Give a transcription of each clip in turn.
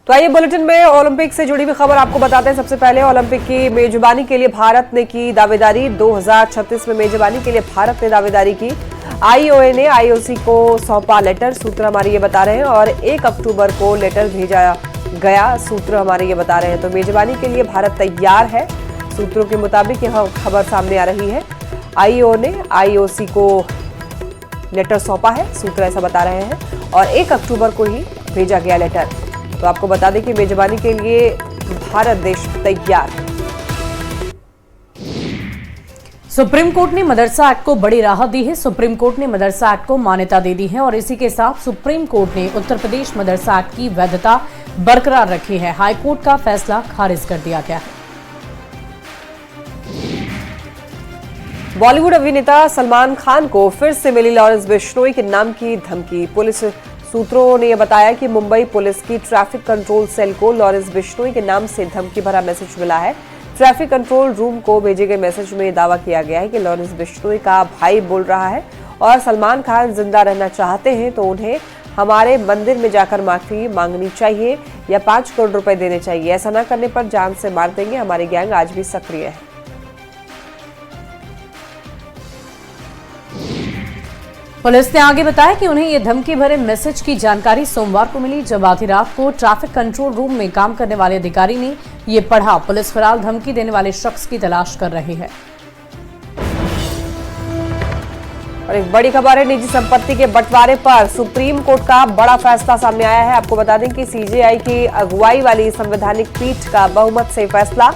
तो आइए बुलेटिन में ओलंपिक से जुड़ी हुई खबर आपको बताते हैं। सबसे पहले ओलंपिक की मेजबानी के लिए भारत ने की दावेदारी। 2036 में मेजबानी के लिए भारत ने दावेदारी की। आईओए ने आईओसी को सौंपा लेटर, सूत्र हमारे ये बता रहे हैं, और 1 अक्टूबर को लेटर भेजा गया, सूत्र हमारे ये बता रहे हैं। तो मेजबानी के लिए भारत तैयार है, सूत्रों के मुताबिक यह खबर सामने आ रही है। आईओ ने आईओसी को लेटर सौंपा है, सूत्र ऐसा बता रहे हैं, और 1 अक्टूबर को ही भेजा गया लेटर। तो आपको बता दें कि मेजबानी के लिए भारत देश तैयार है। सुप्रीम कोर्ट ने मदरसा एक्ट को बड़ी राहत दी है। सुप्रीम कोर्ट ने मदरसा एक्ट को मान्यता दे दी है और इसी के साथ सुप्रीम कोर्ट ने उत्तर प्रदेश मदरसा एक्ट की वैधता बरकरार रखी है। हाईकोर्ट का फैसला खारिज कर दिया गया है। बॉलीवुड अभिनेता सलमान खान को फिर से मिली लॉरेंस बिश्नोई के नाम की धमकी। पुलिस सूत्रों ने यह बताया कि मुंबई पुलिस की ट्रैफिक कंट्रोल सेल को लॉरेंस बिश्नोई के नाम से धमकी भरा मैसेज मिला है। ट्रैफिक कंट्रोल रूम को भेजे गए मैसेज में दावा किया गया है कि लॉरेंस बिश्नोई का भाई बोल रहा है और सलमान खान जिंदा रहना चाहते हैं तो उन्हें हमारे मंदिर में जाकर माफी मांगनी चाहिए या 5 करोड़ रुपए देने चाहिए। ऐसा न करने पर जान से मार देंगे। हमारी गैंग आज भी सक्रिय है। पुलिस ने आगे बताया कि उन्हें यह धमकी भरे मैसेज की जानकारी सोमवार को मिली, जब आधी रात को ट्रैफिक कंट्रोल रूम में काम करने वाले अधिकारी ने यह पढ़ा। पुलिस फिलहाल धमकी देने वाले शख्स की तलाश कर रही है। और एक बड़ी खबर है, निजी संपत्ति के बंटवारे पर सुप्रीम कोर्ट का बड़ा फैसला सामने आया है। आपको बता दें कि सीजेआई की अगुवाई वाली संवैधानिक पीठ का बहुमत से फैसला,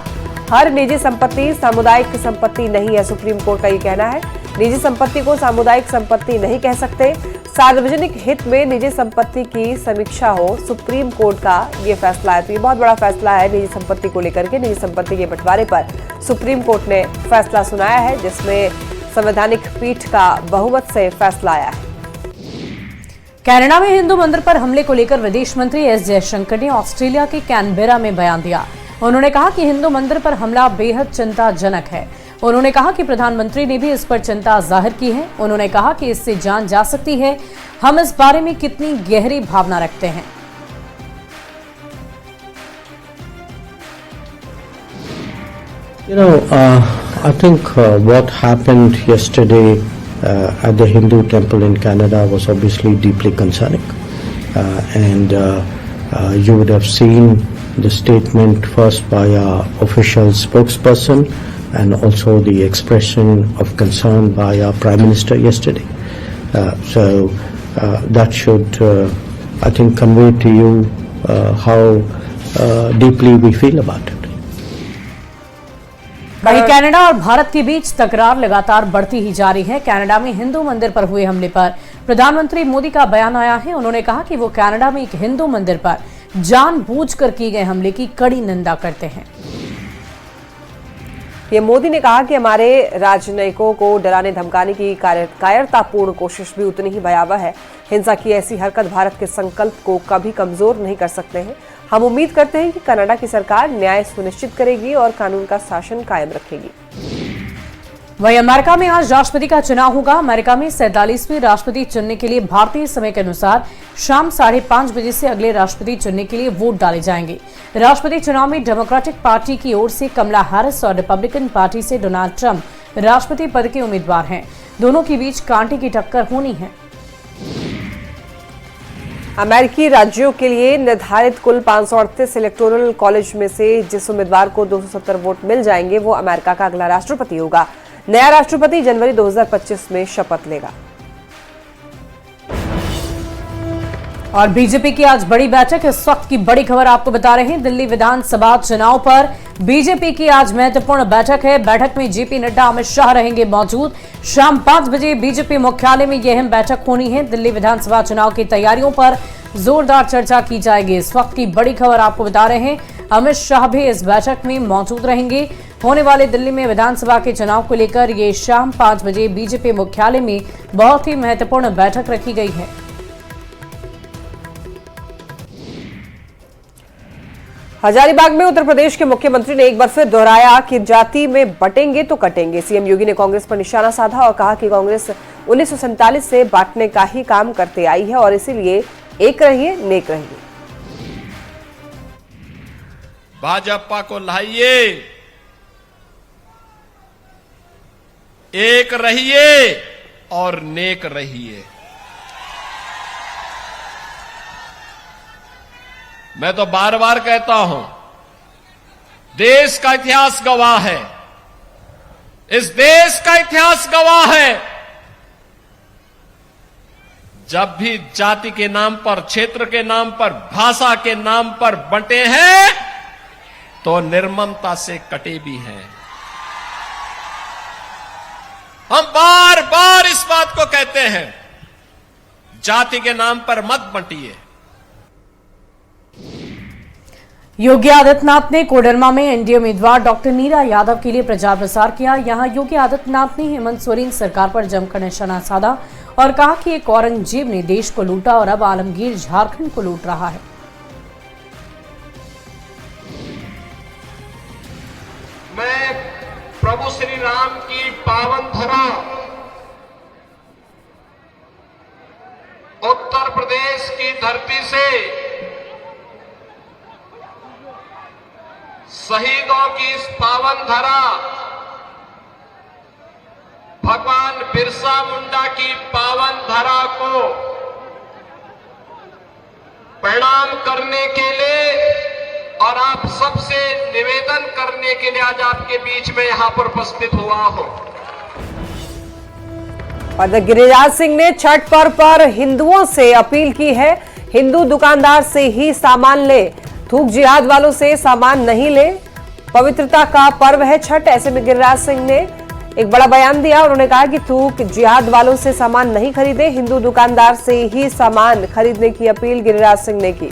हर निजी संपत्ति सामुदायिक संपत्ति नहीं है। सुप्रीम कोर्ट का ये कहना है, निजी संपत्ति को सामुदायिक संपत्ति नहीं कह सकते। सार्वजनिक हित में निजी संपत्ति की समीक्षा हो, सुप्रीम कोर्ट का ये फैसला है। तो ये बहुत बड़ा फैसला है निजी संपत्ति को लेकर के। निजी संपत्ति के बंटवारे पर सुप्रीम कोर्ट ने फैसला सुनाया है, जिसमें संवैधानिक पीठ का बहुमत से फैसला आया है। कनाडा में हिंदू मंदिर पर हमले को लेकर विदेश मंत्री एस जयशंकर ने ऑस्ट्रेलिया के कैनबेरा में बयान दिया। उन्होंने कहा कि हिंदू मंदिर पर हमला बेहद चिंताजनक है। उन्होंने कहा कि प्रधानमंत्री ने भी इस पर चिंता जाहिर की है। उन्होंने कहा कि इससे जान जा सकती है हम इस बारे में कितनी गहरी भावना रखते हैं। I think what happened yesterday at the Hindu temple in Canada was obviously deeply concerning, and you would have seen the statement first by our official spokesperson and also the expression of concern by our Prime Minister yesterday. So that should, I think, convey to you how deeply we feel about it. वहीं Canada और भारत के बीच तकरार लगातार बढ़ती ही जा रही है। Canada में हिंदू मंदिर पर हुए हमले पर प्रधानमंत्री मोदी का बयान आया है। उन्होंने कहा कि वो कनाडा में एक हिंदू मंदिर पर जानबूझकर किए गए हमले की कड़ी निंदा करते हैं। ये मोदी ने कहा कि हमारे राजनयिकों को डराने धमकाने की कायरतापूर्ण कोशिश भी उतनी ही भयावह है। हिंसा की ऐसी हरकत भारत के संकल्प को कभी कमजोर नहीं कर सकते हैं। हम उम्मीद करते हैं कि कनाडा की सरकार न्याय सुनिश्चित करेगी और कानून का शासन कायम रखेगी। वहीं अमेरिका में आज राष्ट्रपति का चुनाव होगा। अमेरिका में 47वें राष्ट्रपति चुनने के लिए भारतीय समय के अनुसार शाम 5:30 बजे से अगले राष्ट्रपति चुनने के लिए वोट डाले जाएंगे। राष्ट्रपति चुनाव में डेमोक्रेटिक पार्टी की ओर से कमला हैरिस और रिपब्लिकन पार्टी से डोनाल्ड ट्रंप राष्ट्रपति पद के उम्मीदवार हैं। दोनों के बीच कांटे की टक्कर होनी है। अमेरिकी राज्यों के लिए निर्धारित कुल 538 इलेक्टोरल कॉलेज में से जिस उम्मीदवार को 270 वोट मिल जाएंगे वो अमेरिका का अगला राष्ट्रपति होगा। नया राष्ट्रपति जनवरी 2025 में शपथ लेगा। और बीजेपी की आज बड़ी बैठक। इस वक्त की बड़ी खबर आपको बता रहे हैं, दिल्ली विधानसभा चुनाव पर बीजेपी की आज महत्वपूर्ण बैठक है। बैठक में जेपी नड्डा, अमित शाह रहेंगे मौजूद। शाम 5 बजे बीजेपी मुख्यालय में यह अहम बैठक होनी है। दिल्ली विधानसभा चुनाव की तैयारियों पर जोरदार चर्चा की जाएगी। इस वक्त की बड़ी खबर आपको बता रहे हैं, अमित शाह भी इस बैठक में मौजूद रहेंगे। होने वाले दिल्ली में विधानसभा के चुनाव को लेकर ये शाम 5 बजे बीजेपी मुख्यालय में बहुत ही महत्वपूर्ण बैठक रखी गई है। हजारीबाग में उत्तर प्रदेश के मुख्यमंत्री ने एक बार फिर दोहराया कि जाति में बटेंगे तो कटेंगे। सीएम योगी ने कांग्रेस पर निशाना साधा और कहा कि कांग्रेस 1947 से बांटने का ही काम करते आई है और इसीलिए एक रहिए, नेक रहिए। भाजपा को लाइए, एक रहिए और नेक रहिए। मैं तो बार बार कहता हूं, देश का इतिहास गवाह है, इस देश का इतिहास गवाह है, जब भी जाति के नाम पर, क्षेत्र के नाम पर, भाषा के नाम पर बंटे हैं तो निर्ममता से कटे भी हैं। हम बार बार इस बात को कहते हैं, जाति के नाम पर मत बंटिए। योगी आदित्यनाथ ने कोडरमा में एनडीए उम्मीदवार डॉक्टर नीरा यादव के लिए प्रचार प्रसार किया। यहां योगी आदित्यनाथ ने हेमंत सोरेन सरकार पर जमकर निशाना साधा और कहा कि एक औरंगजेब ने देश को लूटा और अब आलमगीर झारखंड को लूट रहा है। मैं प्रभु श्री राम की पावन धरा उत्तर प्रदेश की धरती से शहीदों की इस पावन धरा भगवान बिरसा मुंडा की पावन धरा को प्रणाम करने के लिए और आप सबसे निवेदन करने के लिए आज आपके बीच में यहां पर उपस्थित हुआ हूं। और गिरिराज सिंह ने छठ पर्व पर हिंदुओं से अपील की है, हिंदू दुकानदार से ही सामान ले, थूक जिहाद वालों से सामान नहीं ले। पवित्रता का पर्व है छठ, ऐसे में गिरिराज सिंह ने एक बड़ा बयान दिया। उन्होंने कहा कि थूक जिहाद वालों से सामान नहीं खरीदे, हिंदू दुकानदार से ही सामान खरीदने की अपील गिरिराज सिंह ने की।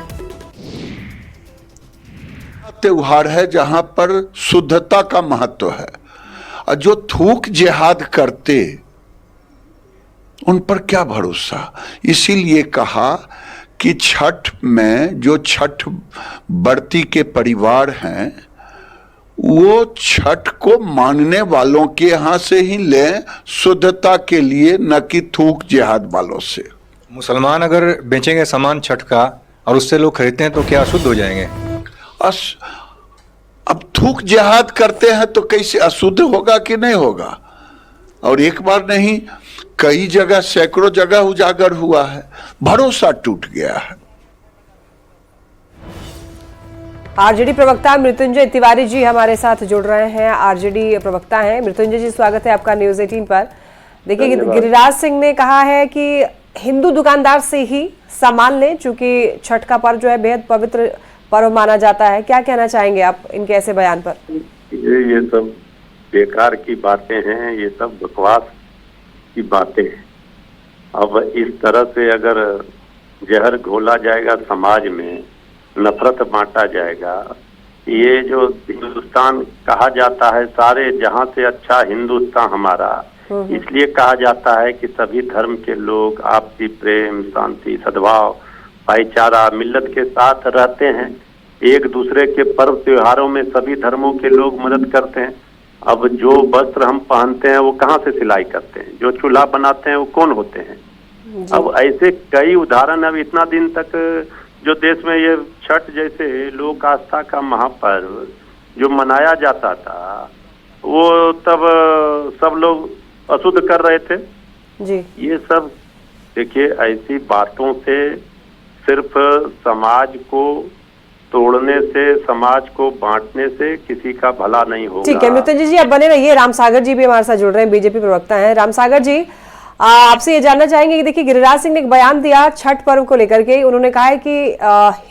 त्योहार है जहां पर शुद्धता का महत्व है, और जो थूक जिहाद करते उन पर क्या भरोसा। इसीलिए कहा कि छठ में जो छठ व्रती के परिवार हैं वो छठ को मानने वालों के यहां से ही लें, शुद्धता के लिए, न कि थूक जिहाद वालों से। मुसलमान अगर बेचेंगे सामान छठ का और उससे लोग खरीदते हैं तो क्या अशुद्ध हो जाएंगे? अब थूक जिहाद करते हैं तो कैसे अशुद्ध होगा कि नहीं होगा। और एक बार नहीं, कई जगह, सैकड़ों जगह उजागर हुआ है, भरोसा टूट गया है। आरजेडी प्रवक्ता मृत्युंजय तिवारी जी हमारे साथ जुड़ रहे हैं, आरजेडी प्रवक्ता हैं। मृत्युंजय जी, स्वागत है आपका न्यूज 18 पर। देखिए, गिरिराज सिंह ने कहा है कि हिंदू दुकानदार से ही सामान लें, चूंकि छठ का पर्व जो है बेहद पवित्र पर्व माना जाता है। क्या कहना चाहेंगे आप इनके ऐसे बयान पर? ये सब बेकार की बातें हैं, ये सब बकवास की बातें हैं। अब इस तरह से अगर जहर घोला जाएगा समाज में, नफरत बांटा जाएगा, ये जो हिंदुस्तान कहा जाता है, सारे जहां से अच्छा हिंदुस्तान हमारा, इसलिए कहा जाता है कि सभी धर्म के लोग आपसी प्रेम, शांति, सद्भाव, भाईचारा, मिल्लत के साथ रहते हैं। एक दूसरे के पर्व त्योहारों में सभी धर्मों के लोग मदद करते हैं। अब जो वस्त्र हम पहनते हैं वो कहाँ से सिलाई करते हैं, जो चूल्हा बनाते हैं वो कौन होते हैं। अब ऐसे कई उदाहरण। अब इतना दिन तक जो देश में ये छठ जैसे लोक आस्था का महापर्व जो मनाया जाता था, वो तब सब लोग अशुद्ध कर रहे थे जी। ये सब देखिए, ऐसी बातों से सिर्फ समाज को तोड़ने से, समाज को बांटने से किसी का भला नहीं होगा। ठीक है मृत्युंजय जी, आप बने रहिए। रामसागर जी भी हमारे साथ जुड़ रहे हैं, बीजेपी प्रवक्ता हैं। रामसागर जी, आपसे ये जानना चाहेंगे कि देखिए, गिरिराज सिंह ने एक बयान दिया छठ पर्व को लेकर के। उन्होंने कहा है कि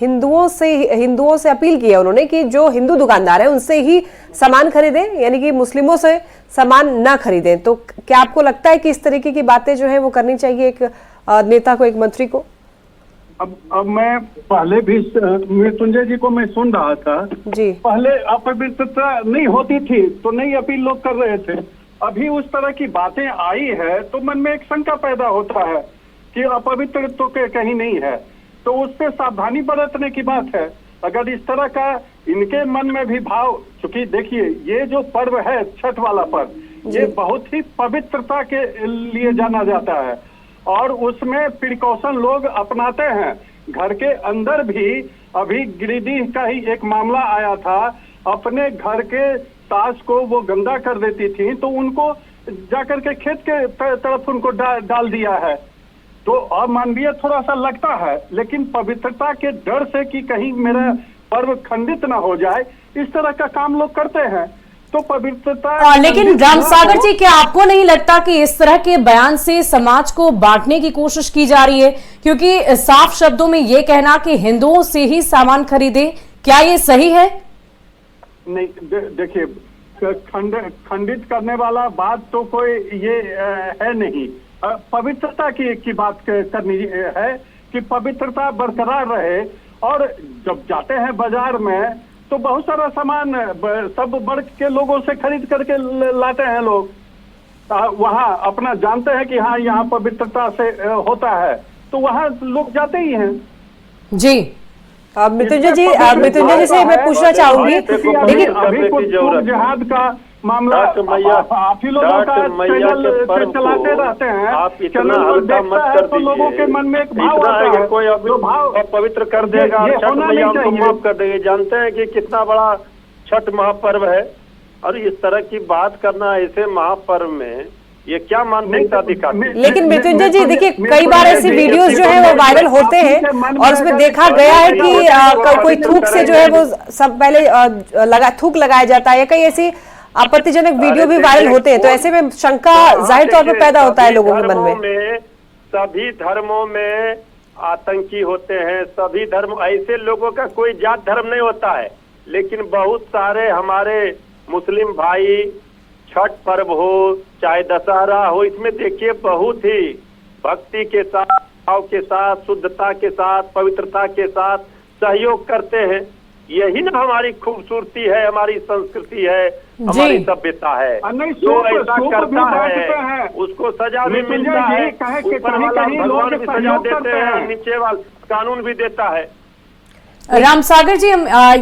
हिंदुओं से अपील की है उन्होंने कि जो हिंदू दुकानदार हैं उनसे ही सामान खरीदें, यानी कि मुस्लिमों से सामान ना खरीदें। तो क्या आपको लगता है कि इस तरीके की बातें जो है वो करनी चाहिए एक नेता को, एक मंत्री को? अब मैं पहले भी मृत्युंजय जी को मैं सुन रहा था जी। पहले अपवित्रता नहीं होती थी तो नहीं अपील लोग कर रहे थे। अभी उस तरह की बातें आई है तो मन में एक शंका पैदा होता है कि अपवित्र तो कहीं नहीं है, तो उससे सावधानी बरतने की बात है। अगर इस तरह का इनके मन में भी भाव, चूंकि देखिए ये जो पर्व है छठ वाला पर्व, ये बहुत ही पवित्रता के लिए जाना जाता है और उसमें प्रिकॉशन लोग अपनाते हैं। घर के अंदर भी अभी गिरिडीह का ही एक मामला आया था, अपने घर के सास को वो गंदा कर देती थी तो उनको जाकर के खेत के तरफ उनको डाल दिया है। तो अमानवीय थोड़ा सा लगता है, लेकिन पवित्रता के डर से कि कहीं मेरा पर्व खंडित ना हो जाए, इस तरह का काम लोग करते हैं। तो पवित्रता लेकिन रामसागर जी, क्या आपको नहीं लगता कि इस तरह के बयान से समाज को बांटने की कोशिश की जा रही है? क्योंकि साफ शब्दों में ये कहना कि हिंदुओं से ही सामान खरीदें, क्या ये सही है? नहीं, देखिए, खंडित करने वाला बात तो कोई ये है नहीं। पवित्रता की बात करनी है कि पवित्रता बरकरार रहे। और जब जाते हैं बाजार में तो बहुत सारा सामान सब वर्ग के लोगों से खरीद करके लाते हैं लोग। वहाँ अपना जानते हैं कि हाँ यहाँ पवित्रता से होता है, तो वहाँ लोग जाते ही हैं। जी, मृत्युंजय जी से मैं पूछना चाहूंगी, लेकिन अभी कुछ जिहाद का मामला आप ही लोगों का चैनल चलाते रहते हैं, आप इतना चैनल पर हल्का देखता मत है कर तो लोगों के मन में एक भाव इतना आता है है, कि कोई तो भाव पवित्र कर देगा, ये छठ होना मैया नहीं हमको चाहिए। माफ कर देगी। जानते हैं कि कितना बड़ा छठ महापर्व है, और इस तरह की बात करना ऐसे महापर्व में ये क्या मानसिकता दिखाती है? लेकिन मृत्युंजय जी देखिए, कई बार ऐसी वीडियोस जो है वो वायरल होते हैं और उसमें देखा गया है कि कोई थूक से जो है वो सब पहले थूक लगाया जाता है, या कई ऐसी आपत्तिजनक वीडियो भी वायरल होते हैं। तो ऐसे में शंका जाहिर तौर पर पैदा होता है लोगों के मन में। सभी धर्मों में आतंकी होते हैं, सभी धर्म, ऐसे लोगों का कोई जात धर्म नहीं होता है। लेकिन बहुत सारे हमारे मुस्लिम भाई छठ पर्व हो चाहे दशहरा हो, इसमें देखिए बहुत ही भक्ति के साथ, भाव के साथ, शुद्धता के साथ, पवित्रता के साथ सहयोग करते हैं। यही ना हमारी खूबसूरती है, हमारी संस्कृति है, हमारी सभ्यता है। जो ऐसा करता है उसको सजा भी मिलता है, ऊपर वाला भगवान भी सजा देते हैं, नीचे वाला कानून भी देता है। रामसागर जी,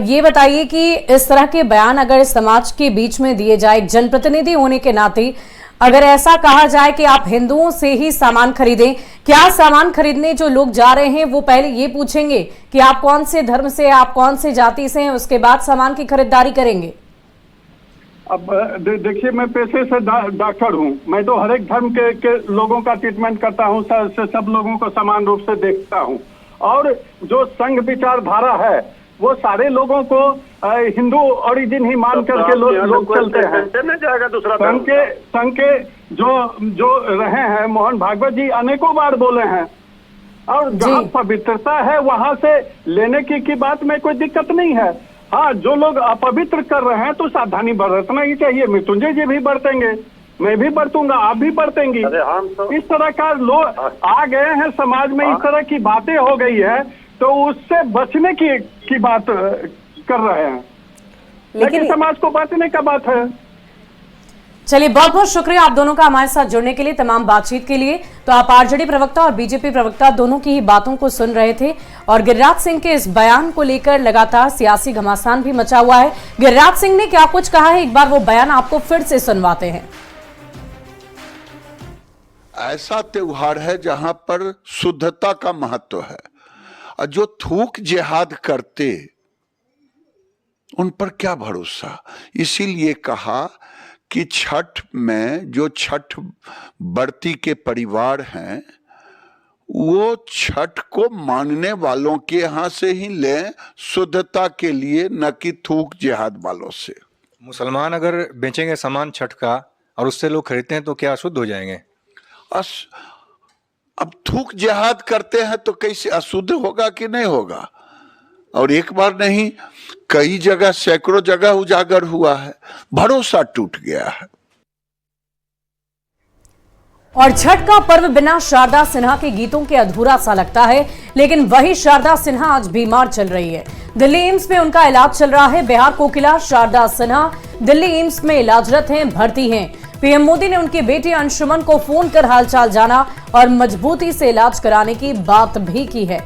ये बताइए कि इस तरह के बयान अगर समाज के बीच में दिए जाए, एक जनप्रतिनिधि होने के नाते अगर ऐसा कहा जाए कि आप हिंदुओं से ही सामान खरीदें, क्या सामान खरीदने जो लोग जा रहे हैं वो पहले ये पूछेंगे कि आप कौन से धर्म से, आप कौन से जाति से हैं, उसके बाद सामान की खरीदारी करेंगे? अब देखिए, मैं पेशे से डॉक्टर हूँ, मैं तो हर एक धर्म के लोगों का ट्रीटमेंट करता हूँ, सब लोगों को समान रूप से देखता हूँ। और जो संघ विचारधारा है वो सारे लोगों को हिंदू ओरिजिन ही मान करके लोग चलते हैं। संघ के जो रहे हैं, मोहन भागवत जी अनेकों बार बोले हैं, और जहाँ पवित्रता है वहां से लेने की बात में कोई दिक्कत नहीं है। हाँ, जो लोग अपवित्र कर रहे हैं तो सावधानी बरतना ही चाहिए। मृत्युंजय जी भी बरतेंगे, मैं भी बरतूंगा, आप भी बरतेंगी। इस तरह का लोग आ गए हैं समाज में, इस तरह की बातें हो गई है, तो उससे बचने की बात कर रहे हैं, लेकिन समाज को बचने का बात है। चलिए, बहुत बहुत शुक्रिया आप दोनों का हमारे साथ जुड़ने के लिए, तमाम बातचीत के लिए। तो आप आरजेडी प्रवक्ता और बीजेपी प्रवक्ता दोनों की ही बातों को सुन रहे थे, और गिरिराज सिंह के इस बयान को लेकर लगातार सियासी घमासान भी मचा हुआ है। गिरिराज सिंह ने क्या कुछ कहा है, एक बार वो बयान आपको फिर से सुनवाते हैं। ऐसा त्योहार है जहां पर शुद्धता का महत्व है, और जो थूक जिहाद करते उन पर क्या भरोसा। इसीलिए कहा कि छठ में जो छठ व्रती के परिवार हैं वो छठ को मानने वालों के यहाँ से ही लें, शुद्धता के लिए, न कि थूक जिहाद वालों से। मुसलमान अगर बेचेंगे सामान छठ का और उससे लोग खरीदते हैं तो क्या अशुद्ध हो जाएंगे? अब थूक जिहाद करते हैं तो कैसे अशुद्ध होगा कि नहीं होगा? और एक बार नहीं, कई जगह, सैकड़ों जगह उजागर हुआ है, भरोसा टूट गया है। और छठ का पर्व बिना शारदा सिन्हा के गीतों के अधूरा सा लगता है, लेकिन वही शारदा सिन्हा आज बीमार चल रही है। दिल्ली एम्स में उनका इलाज चल रहा है। बिहार कोकिला शारदा सिन्हा दिल्ली एम्स में इलाजरत हैं, भर्ती हैं। पीएम मोदी ने उनकी बेटी अंशुमन को फोन कर हालचाल जाना और मजबूती से इलाज कराने की बात भी की है।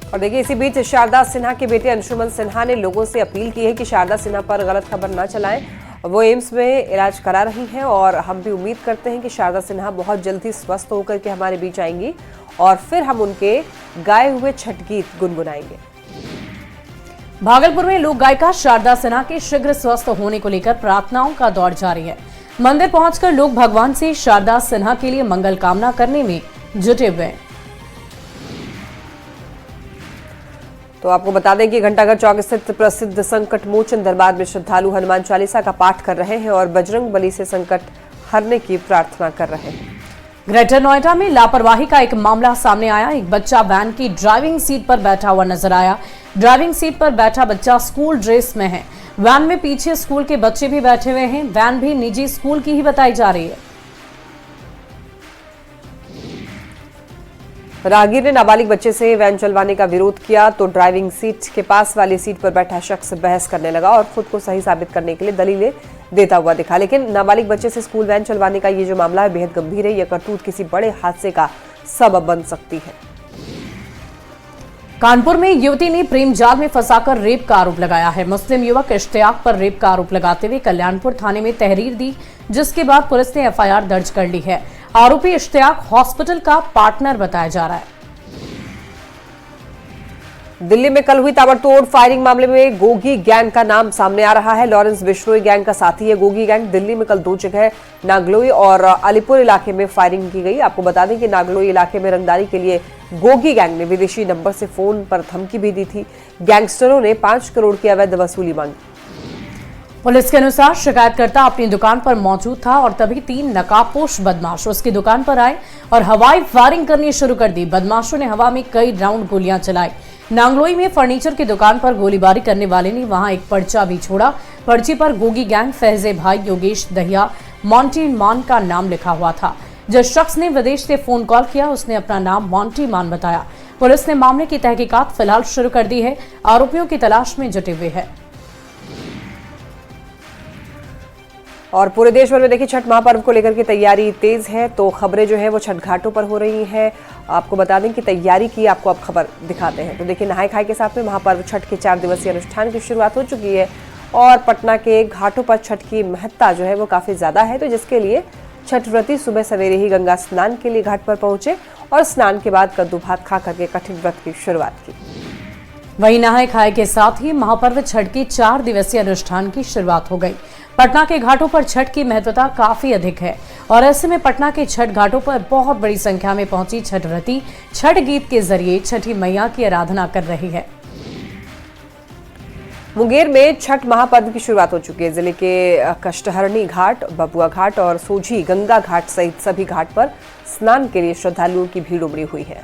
और देखिए, इसी बीच शारदा सिन्हा की बेटी अंशुमन सिन्हा ने लोगों से अपील की है कि शारदा सिन्हा पर गलत खबर न चलाएं। वो एम्स में इलाज करा रही हैं और हम भी उम्मीद करते हैं कि शारदा सिन्हा बहुत जल्दी स्वस्थ होकर के हमारे बीच आएंगी और फिर हम उनके गाए हुए छठ गीत गुनगुनाएंगे। भागलपुर में लोक गायिका शारदा सिन्हा के शीघ्र स्वस्थ होने को लेकर प्रार्थनाओं का दौर जारी है। मंदिर पहुंचकर लोग भगवान से शारदा सिन्हा के लिए मंगल कामना करने में जुटे हुए हैं। तो आपको बता दें कि घंटाघर चौक स्थित प्रसिद्ध संकट मोचन दरबार में श्रद्धालु हनुमान चालीसा का पाठ कर रहे हैं और बजरंग बली से संकट हरने की प्रार्थना कर रहे हैं। ग्रेटर नोएडा में लापरवाही का एक मामला सामने आया। एक बच्चा वैन की ड्राइविंग सीट पर बैठा हुआ नजर आया। ड्राइविंग सीट पर बैठा बच्चा स्कूल ड्रेस में है। वैन में पीछे स्कूल के बच्चे भी बैठे हुए हैं। वैन भी निजी स्कूल की ही बताई जा रही है। राहगीर ने नाबालिग बच्चे से वैन चलवाने का विरोध किया तो ड्राइविंग सीट के पास वाली सीट पर बैठा शख्स बहस करने लगा और खुद को सही साबित करने के लिए दलीलें देता हुआ दिखा। लेकिन नाबालिग बच्चे से स्कूल वैन चलवाने का ये जो मामला है बेहद गंभीर है। यह करतूत किसी बड़े हादसे का सबब बन सकती है। कानपुर में युवती ने प्रेम जाल में फंसाकर रेप का आरोप लगाया है। मुस्लिम युवक इश्तियाक पर रेप का आरोप लगाते हुए कल्याणपुर थाने में तहरीर दी, जिसके बाद पुलिस ने एफआईआर दर्ज कर ली है। आरोपी इश्तियाक हॉस्पिटल का पार्टनर बताया जा रहा है। दिल्ली में कल हुई ताबड़तोड़ फायरिंग मामले में गोगी गैंग का नाम सामने आ रहा है। लॉरेंस बिश्नोई गैंग का साथी है गोगी गैंग। दिल्ली में कल 2 जगह नागलोई और अलीपुर इलाके में फायरिंग की गई। आपको बता दें कि नागलोई इलाके में रंगदारी के लिए गोगी गैंग ने विदेशी नंबर से फोन पर धमकी भी दी थी। गैंगस्टरों ने 5 करोड़ की अवैध वसूली मांगी। पुलिस के अनुसार शिकायतकर्ता अपनी दुकान पर मौजूद था और तभी 3 नकाबपोश बदमाश उसकी दुकान पर आए और हवाई फायरिंग करनी शुरू कर दी। बदमाशों ने हवा में कई राउंड गोलियां चलाई। नांगलोई में फर्नीचर की दुकान पर गोलीबारी करने वाले ने वहां एक पर्चा भी छोड़ा। पर्ची पर गोगी गैंग फैजे भाई योगेश दहिया मॉन्टी मान का नाम लिखा हुआ था। जिस शख्स ने विदेश से फोन कॉल किया उसने अपना नाम मॉन्टी मान बताया। पुलिस ने मामले की तहकीकात फिलहाल शुरू कर दी है। आरोपियों की तलाश में जुटे हुए हैं। और पूरे देश भर में देखिए छठ महापर्व को लेकर की तैयारी तेज है। तो खबरें जो है वो छठ घाटों पर हो रही हैं। आपको बता दें कि तैयारी की आपको अब खबर दिखाते हैं। तो देखिए नहाय खाए के साथ में महापर्व छठ के 4 दिवसीय अनुष्ठान की शुरुआत हो चुकी है और पटना के घाटों पर छठ की महत्ता जो है वो काफी ज्यादा है। तो जिसके लिए छठ व्रती सुबह सवेरे ही गंगा स्नान के लिए घाट पर पहुंचे और स्नान के बाद कद्दू भात खा करके कठिन व्रत की शुरुआत की। वहीं नहाय खाए के साथ ही महापर्व छठ की 4 दिवसीय अनुष्ठान की शुरुआत हो गई। पटना के घाटों पर छठ की महत्वता काफी अधिक है और ऐसे में पटना के छठ घाटों पर बहुत बड़ी संख्या में पहुंची छठ व्रती छठ गीत के जरिए छठी मैया की आराधना कर रही है। मुंगेर में छठ महापर्व की शुरुआत हो चुकी है। जिले के कष्टहरणी घाट, बबुआ घाट और सोझी गंगा घाट सहित सभी घाट पर स्नान के लिए श्रद्धालुओं की भीड़ उमड़ी हुई है।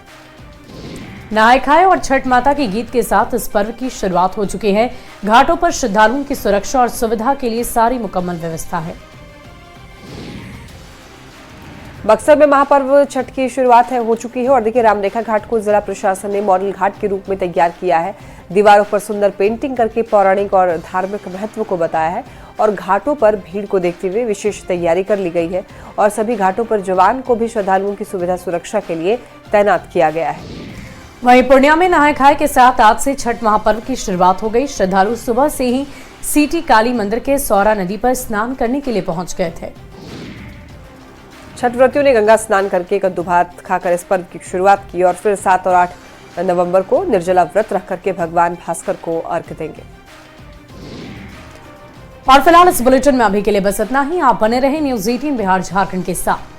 नहाय खाए और छठ माता के गीत के साथ इस पर्व की शुरुआत हो चुकी है। घाटों पर श्रद्धालुओं की सुरक्षा और सुविधा के लिए सारी मुकम्मल व्यवस्था है। बक्सर में महापर्व छठ की शुरुआत हो चुकी है और देखिए रामरेखा घाट को जिला प्रशासन ने मॉडल घाट के रूप में तैयार किया है। दीवारों पर सुंदर पेंटिंग करके पौराणिक और धार्मिक महत्व को बताया है और घाटों पर भीड़ को देखते हुए विशेष तैयारी कर ली गई है और सभी घाटों पर जवान को भी श्रद्धालुओं की सुविधा सुरक्षा के लिए तैनात किया गया है। वहीं पूर्णिया में नहाय खाए के साथ आज से छठ महापर्व की शुरुआत हो गई। श्रद्धालु सुबह से ही सीटी काली मंदिर के सौरा नदी पर स्नान करने के लिए पहुंच गए थे। छठ व्रतियों ने गंगा स्नान करके कद्दू भात खाकर इस पर्व की शुरुआत की और फिर 7 और 8 नवंबर को निर्जला व्रत रख करके भगवान भास्कर को अर्घ्य देंगे। और फिलहाल इस बुलेटिन में अभी के लिए बस इतना ही। आप बने रहे न्यूज़ 18 बिहार झारखंड के साथ।